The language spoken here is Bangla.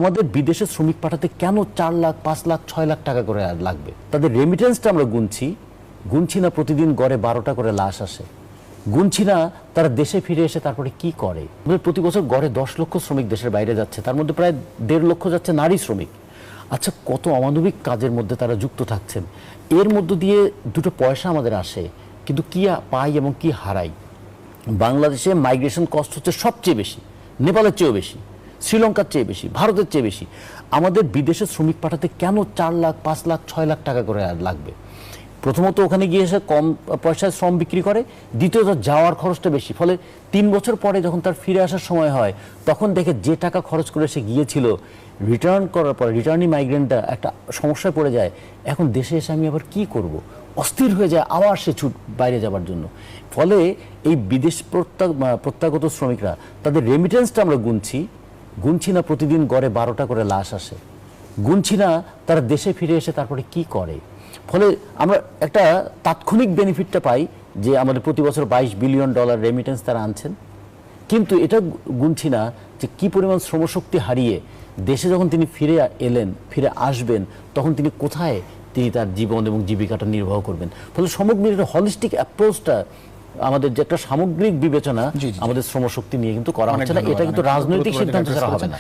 আমাদের বিদেশে শ্রমিক পাঠাতে কেন 4 লাখ 5 লাখ 6 লাখ টাকা করে লাগবে? তাদের রেমিটেন্সটা আমরা গুনছি না প্রতিদিন গড়ে 12টা করে লাশ আসে, গুনছি না তারা দেশে ফিরে এসে তারপরে কি করে। প্রতি বছর গড়ে 10 লক্ষ শ্রমিক দেশের বাইরে যাচ্ছে, তার মধ্যে প্রায় 1.5 লক্ষ যাচ্ছে নারী শ্রমিক। আচ্ছা, কত অমানবিক কাজের মধ্যে তারা যুক্ত থাকছেন। এর মধ্য দিয়ে দুটো পয়সা আমাদের আসে, কিন্তু কি পাই এবং কি হারাই। বাংলাদেশে মাইগ্রেশন কস্ট হচ্ছে সবচেয়ে বেশি, নেপালের চেয়েও বেশি, শ্রীলঙ্কার চেয়ে বেশি, ভারতের চেয়ে বেশি। আমাদের বিদেশে শ্রমিক পাঠাতে কেন 4 লাখ 5 লাখ 6 লাখ টাকা করে লাগবে? প্রথমত ওখানে গিয়ে এসে কম পয়সায় শ্রম বিক্রি করে, দ্বিতীয়ত যাওয়ার খরচটা বেশি। ফলে 3 বছর পরে যখন তার ফিরে আসার সময় হয়, তখন দেখে যে টাকা খরচ করে সে গিয়েছিল, রিটার্ন করার পরে রিটার্নি মাইগ্রেন্টটা একটা সমস্যায় পড়ে যায়। এখন দেশে এসে আমি আবার কি করব, অস্থির হয়ে যায়, আবার সে বাইরে যাবার জন্য। ফলে এই বিদেশ প্রত্যাগত শ্রমিকরা, তাদের রেমিটেন্সটা আমরা গুনছি না প্রতিদিন গড়ে 12টা করে লাশ আসে, গুনছি না তারা দেশে ফিরে এসে তারপরে কি করে। ফলে আমরা একটা তাৎক্ষণিক বেনিফিটটা পাই যে আমাদের প্রতি বছর $22 বিলিয়ন রেমিটেন্স তারা আনছেন, কিন্তু এটা গুনছি না যে কি পরিমাণ শ্রমশক্তি হারিয়ে দেশে যখন তিনি ফিরে আসবেন, তখন তিনি কোথায় তার জীবন এবং জীবিকাটা নির্বাহ করবেন। ফলে সমগ্র হলিস্টিক অ্যাপ্রোচটা, আমাদের যে একটা সামগ্রিক বিবেচনা আমাদের শ্রমশক্তি নিয়ে কিন্তু করা হচ্ছে না। এটা কিন্তু রাজনৈতিক সিদ্ধান্ত ছাড়া হবে না।